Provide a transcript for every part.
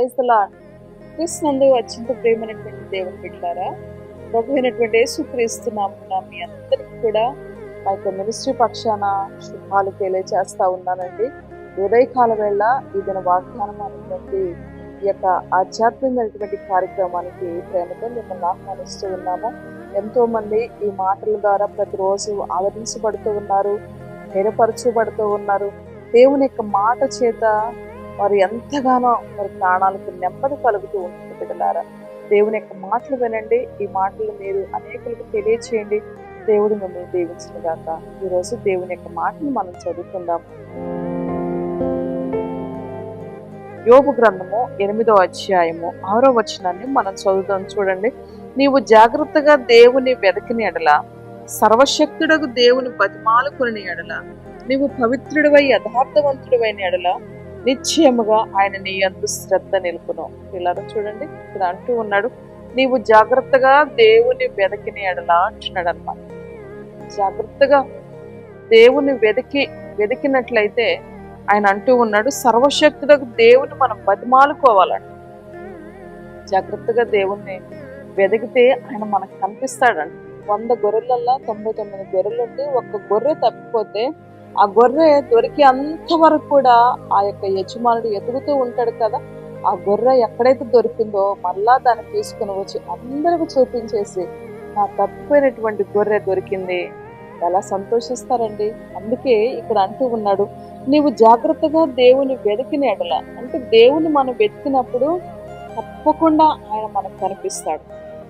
Praise the lord. క్రీస్తునందు అత్యంత ప్రేమైనటువంటి దేవుని బిడ్డలారా, ప్రభు అయినటువంటి యేసుక్రీస్తు నామమున మీ అందరికీ కూడా మా యొక్క మినిస్ట్రీ పక్షాన శుభాలు తెలియజేస్తా ఉన్నానండి. ఉదయకాల వేళ ఈ దిన వాగ్దానం అనేటువంటి ఈ యొక్క ఆధ్యాత్మికమైనటువంటి కార్యక్రమానికి ప్రేమతో మిమ్మల్ని ఆహ్వానిస్తూ ఉన్నాము. ఎంతో మంది ఈ మాటల ద్వారా ప్రతిరోజు ఆదరించబడుతూ ఉన్నారు, ధైర్యపరచబడుతూ ఉన్నారు. దేవుని యొక్క మాట చేత వారు ఎంతగానో వారి ప్రాణాలకు నెమ్మది కలుగుతూ ఉంటుంది. బిడ్డలారా, దేవుని యొక్క మాటలు వినండి, ఈ మాటలు మీరు అనేకులకు తెలియచేయండి. దేవుడు మిమ్మల్ని దీవించిన గాక. ఈరోజు దేవుని యొక్క మాటలు మనం చదువుకుందాం. యోబు గ్రంథము 8వ అధ్యాయము 6వ వచనాన్ని మనం చదువుదాం. చూడండి. నీవు జాగ్రత్తగా దేవుని వెదకిన ఎడల, సర్వశక్తుడకు దేవుని బతిమాలుకుని ఎడల, నీవు పవిత్రుడివై యథార్థవంతుడివైన ఎడల నిశ్చయముగా ఆయన నీ యందు శ్రద్ధ నిలుపును. ఇలా చూడండి, ఇక్కడ అంటూ ఉన్నాడు, నీవు జాగ్రత్తగా దేవుని వెదకిన ఎడల అంటున్నాడు అన్నమాట. జాగ్రత్తగా దేవుని వెదికినట్లయితే ఆయన అంటూ ఉన్నాడు, సర్వశక్తులకు దేవుని మనం బతిమాలుకోవాలంట. జాగ్రత్తగా దేవుణ్ణి వెదికితే ఆయన మనకు కనిపిస్తాడంట. 100 గొర్రెలల్లో 99 గొర్రెలుండి ఒక్క గొర్రె తప్పిపోతే ఆ గొర్రె దొరికి అంతవరకు కూడా ఆ యొక్క యజమానుడు ఎదుగుతూ ఉంటాడు కదా. ఆ గొర్రె ఎక్కడైతే దొరికిందో మళ్ళా దాన్ని తీసుకుని వచ్చి అందరికి చూపించేసి, నా తప్పిపోయినటువంటి గొర్రె దొరికింది, ఎలా సంతోషిస్తారండి. అందుకే ఇక్కడ అంటూ ఉన్నాడు, నీవు జాగ్రత్తగా దేవుని వెతికిన ఎడల, అంటే దేవుని మనం వెతికినప్పుడు తప్పకుండా ఆయన మనకు కనిపిస్తాడు,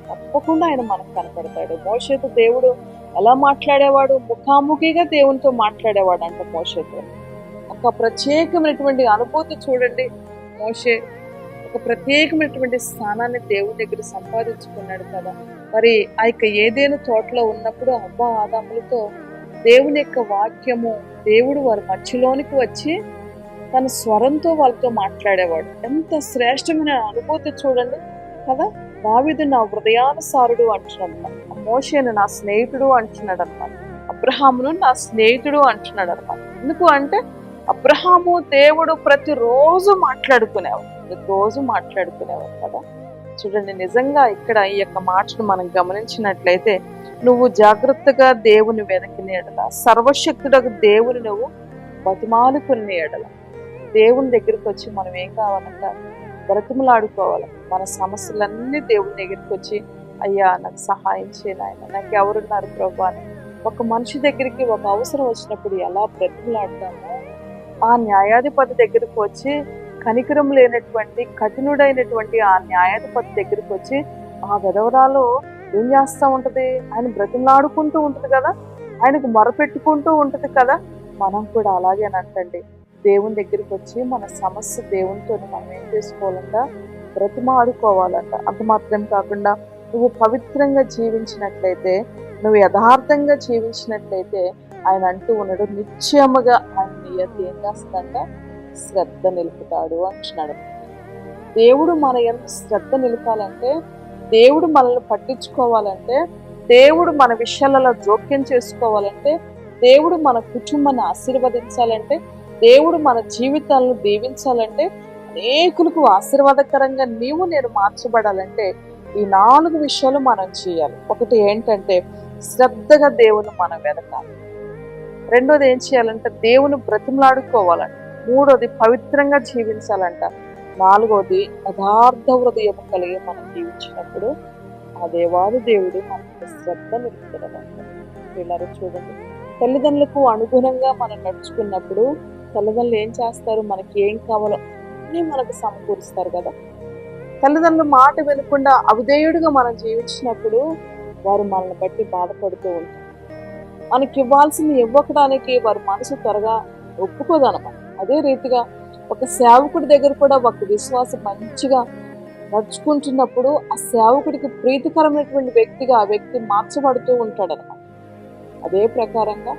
తప్పకుండా ఆయన మనకు కనపడతాడు. మోషేతో దేవుడు ఎలా మాట్లాడేవాడు? ముఖాముఖిగా దేవునితో మాట్లాడేవాడు అంట. మోషేతో ఒక ప్రత్యేకమైనటువంటి అనుభూతి చూడండి. మోషే ఒక ప్రత్యేకమైనటువంటి స్థానాన్ని దేవుని దగ్గర సంపాదించుకున్నాడు కదా. మరి ఆ యొక్క ఏదేను తోటలో ఉన్నప్పుడు అవ్వ ఆదాములతో దేవుని యొక్క వాక్యము, దేవుడు వారి మధ్యలోనికి వచ్చి తన స్వరంతో వాళ్ళతో మాట్లాడేవాడు. ఎంత శ్రేష్టమైన అనుభూతి చూడండి కదా. దావీదు నా హృదయానుసారుడు అంటున్నాడు అనమాట. మోషేను నా స్నేహితుడు అంటున్నాడు అనమాట. అబ్రహామును నా స్నేహితుడు అంటున్నాడు అనమాట. ఎందుకు అంటే అబ్రహాము దేవుడు ప్రతిరోజు మాట్లాడుకునేవాడు కదా. చూడండి, నిజంగా ఇక్కడ ఈ యొక్క మాటను మనం గమనించినట్లయితే, నువ్వు జాగ్రత్తగా దేవుని వెనకిన ఎడల, సర్వశక్తుడకు దేవుని నువ్వు బతిమాలుకునే ఎడల, దేవుని దగ్గరికి వచ్చి మనం ఏం కావాలంట? బ్రతిమలాడుకోవాలి. మన సమస్యలన్నీ దేవుని దగ్గరికి వచ్చి, అయ్యా నాకు సహాయం చేయను, ఆయన నాకు ఎవరున్నారు ప్రభు అని ఒక మనిషి దగ్గరికి ఒక అవసరం వచ్చినప్పుడు ఎలా బ్రతిమలాడతామో, ఆ న్యాయాధిపతి దగ్గరికి వచ్చి, కనికరం లేనటువంటి కఠినుడైనటువంటి ఆ న్యాయాధిపతి దగ్గరికి వచ్చి ఆ విధవరాలు ఏం చేస్తూ ఉంటది? ఆయన బ్రతిమలాడుకుంటూ ఉంటుంది కదా, ఆయనకు మొరపెట్టుకుంటూ ఉంటుంది కదా. మనం కూడా అలాగేనంటండి, దేవుని దగ్గరికి వచ్చి మన సమస్య దేవునితో మనం ఏం చేసుకోవాలంట? బ్రతిమాడుకోవాలంట. అంత మాత్రం కాకుండా నువ్వు పవిత్రంగా జీవించినట్లయితే, నువ్వు యథార్థంగా జీవించినట్లయితే ఆయన అంటూ ఉన్నాడు, నిశ్చయముగా ఆయన నీ యందు ఏం చేస్తాడంట? శ్రద్ధ నిలుపుతాడు అంటున్నాడు. దేవుడు మన యందు శ్రద్ధ నిలపాలంటే, దేవుడు మనల్ని పట్టించుకోవాలంటే, దేవుడు మన విషయాలలో జోక్యం చేసుకోవాలంటే, దేవుడు మన కుటుంబాన్ని ఆశీర్వదించాలంటే, దేవుడు మన జీవితాలను దీవించాలంటే, అనేకులకు ఆశీర్వాదకరంగా నేను మార్చబడాలంటే ఈ 4 విషయాలు మనం చేయాలి. ఒకటి ఏంటంటే శ్రద్ధగా దేవుని మనం వెతకాలి. రెండోది ఏం చేయాలంటే దేవుని బ్రతిమలాడుకోవాలంట. మూడోది పవిత్రంగా జీవించాలంట. నాలుగోది యథార్థ హృదయం కలిగి మనం జీవించినప్పుడు ఆ దేవాది దేవుడు మనకు శ్రద్ధ నిలుపుతాడంట. పిల్లలు చూడండి, తల్లిదండ్రులకు అనుగుణంగా మనం నడుచుకున్నప్పుడు తల్లిదండ్రులు ఏం చేస్తారు? మనకి ఏం కావాలో అన్నీ మనకు సమకూరుస్తారు కదా. తల్లిదండ్రుల మాట వినకుండా అవిధేయుడిగా మనం జీవించినప్పుడు వారు మనల్ని బట్టి బాధపడుతూ ఉంటారు. మనకి ఇవ్వాల్సింది ఇవ్వకడానికి వారి మనసు త్వరగా ఒప్పుకోదనమాట. అదే రీతిగా ఒక సేవకుడి దగ్గర కూడా ఒక విశ్వాసం మంచిగా నడుచుకుంటున్నప్పుడు ఆ సేవకుడికి ప్రీతికరమైనటువంటి వ్యక్తిగా ఆ వ్యక్తి మార్చబడుతూ ఉంటాడు అనమాట. అదే ప్రకారంగా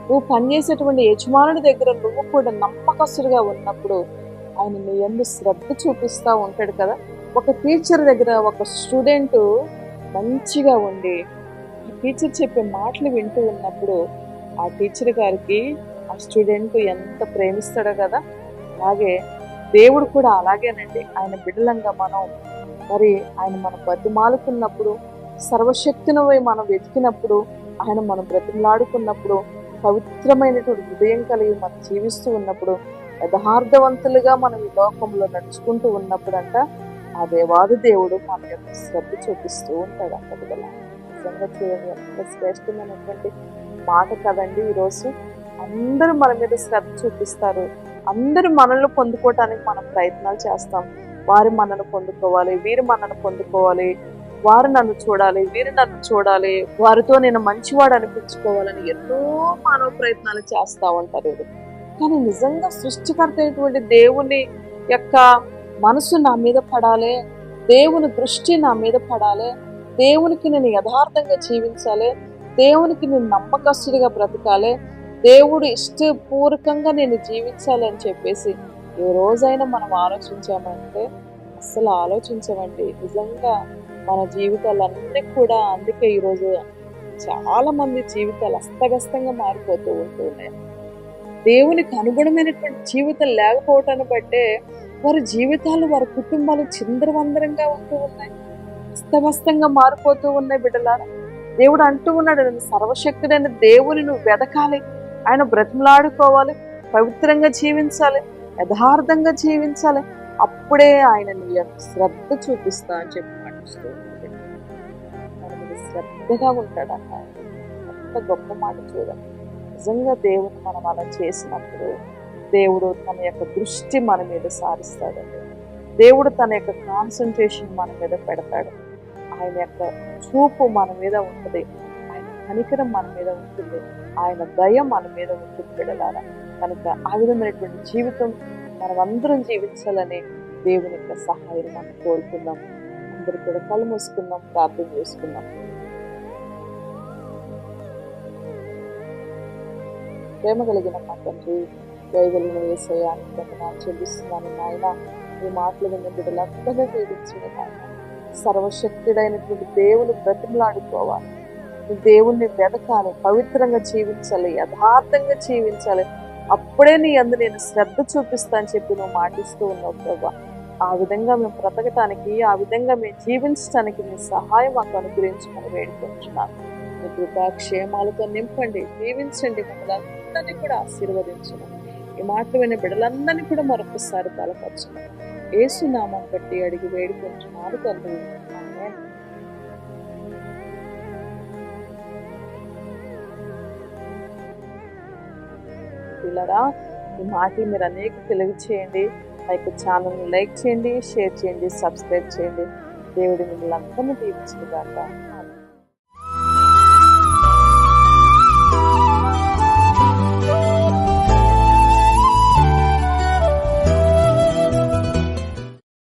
నువ్వు పనిచేసేటువంటి యజమానుడి దగ్గర నువ్వు కూడా నమ్మకస్తుడిగా ఉన్నప్పుడు ఆయన నీ యందు శ్రద్ధ చూపిస్తూ ఉంటాడు కదా. ఒక టీచర్ దగ్గర ఒక స్టూడెంట్ మంచిగా ఉండి ఆ టీచర్ చెప్పే మాటలు వింటూ ఉన్నప్పుడు ఆ టీచర్ గారికి ఆ స్టూడెంట్ ఎంత ప్రేమిస్తాడో కదా. అలాగే దేవుడు కూడా అలాగేనండి. ఆయన బిడ్డలంగా మనం మరి ఆయన మనం బతిమాలుకున్నప్పుడు, సర్వశక్తిని మనం వెతికినప్పుడు, ఆయన మనం బ్రతిమలాడుకున్నప్పుడు, పవిత్రమైనటువంటి హృదయం కలిగి మనం జీవిస్తూ ఉన్నప్పుడు, యథార్థవంతులుగా మనం ఈ లోకంలో నడుచుకుంటూ ఉన్నప్పుడంట ఆ దేవాది దేవుడు మన యొక్క శ్రద్ధ చూపిస్తూ ఉంటాడు అంట బిడ్డలా. నిజంగా చూడండి ఎంత శ్రేష్టమైనటువంటి మాట కదండి. ఈరోజు అందరూ మన మీద శ్రద్ధ చూపిస్తారు, అందరూ మనల్ని పొందుకోవటానికి మనం ప్రయత్నాలు చేస్తాం. వారు మనల్ని పొందుకోవాలి, వీరు మనల్ని పొందుకోవాలి, వారు నన్ను చూడాలి, వీరు నన్ను చూడాలి, వారితో నేను మంచివాడు అనిపించుకోవాలని ఎన్నో మానవ ప్రయత్నాలు చేస్తూ ఉంటారు. కానీ నిజంగా సృష్టికర్త అయినటువంటి దేవుని యొక్క మనసు నా మీద పడాలి, దేవుని దృష్టి నా మీద పడాలి, దేవునికి నేను యథార్థంగా జీవించాలి, దేవునికి నేను నమ్మకస్తుడిగా బ్రతకాలి, దేవుడు ఇష్టపూర్వకంగా నేను జీవించాలి అని చెప్పేసి ఏ రోజైనా మనం ఆలోచించామంటే అస్సలు ఆలోచించమండి. నిజంగా మన జీవితాలన్నీ కూడా అందుకే ఈరోజు చాలా మంది జీవితాలు అస్తవ్యస్తంగా మారిపోతూ ఉంటున్నాయి. దేవునికి అనుగుణమైనటువంటి జీవితం లేకపోవటాన్ని బట్టే వారి జీవితాలు, వారి కుటుంబాలు చిందరవందరంగా ఉంటూ ఉన్నాయి, అస్తవ్యస్తంగా మారిపోతూ ఉన్నాయి బిడ్డలారా. దేవుడు అంటూ ఉన్నాడు, నేను సర్వశక్తుడైన దేవుని నువ్వు వెదకాలి, ఆయన బ్రతిమలాడుకోవాలి, పవిత్రంగా జీవించాలి, యథార్థంగా జీవించాలి, అప్పుడే ఆయన నీ యొక్క శ్రద్ధ చూపిస్తా అని చెప్పి మాటిస్తూ ఉంటాడు. మన మీద శ్రద్ధగా ఉంటాడన్న ఎంత గొప్ప మాట చూడండి. నిజంగా దేవుని మనం అలా చేసినప్పుడు దేవుడు తన యొక్క దృష్టి మన మీద సారిస్తాడండి. దేవుడు తన యొక్క కాన్సన్ట్రేషన్ మన మీద పెడతాడు. ఆయన యొక్క చూపు మన మీద ఉంటుంది, ఆయన కనికరం మన మీద ఉంటుంది, ఆయన దయ మన మీద ఉంటుంది బిడ్డలారా. కనుక ఆ విధమైనటువంటి జీవితం మనం అందరం జీవించాలని దేవుని యొక్క సహాయం మనం కోరుకుందాం. అందరూ కూడా కళ్ళు మూసుకుందాం, ప్రార్థన చేసుకుందాం. ప్రేమ కలిగిన మా తండ్రి, దయగలిగిన యేసయ్యాని వందనాలు చెల్లిస్తున్నాను నాయన. ఈ మాటలు విన్న బిడ్డలందరినీ దీవించండి నాయన. సర్వశక్తుడైనటువంటి దేవుని బ్రతిమలాడుకోవాలి, దేవుణ్ణి వెదకాలి, పవిత్రంగా జీవించాలి, యథార్థంగా జీవించాలి, అప్పుడే నీ అందు నేను శ్రద్ధ చూపిస్తా అని చెప్పి నువ్వు మాటిస్తూ ఉన్నావు ప్రభా. ఆ విధంగా మేము బ్రతకటానికి, ఆ విధంగా మేము జీవించడానికి నీ సహాయం మాకు అనుగ్రహించమని వేడుకుంటున్నాను. మీ కృపాక్షేమాలతో నింపండి, దీవించండి, మమ్మల్ని అందరినీ కూడా ఆశీర్వదించండి. ఈ మాటలు వినే బిడ్డలందరినీ కూడా మరొకసారి బలపరచండి. యేసు నామం బట్టి అడిగి వేడుకుంటున్నాను తండ్రి, ఆమేన్. పిల్లరా, ఈ మాటలు మీరు అనేక తెలియజేయండి. ఆ యొక్క ఛానల్ని లైక్ చేయండి, షేర్ చేయండి, సబ్స్క్రైబ్ చేయండి. దేవుడి మిమ్మల్ని అందరినీ దీవించుగాక.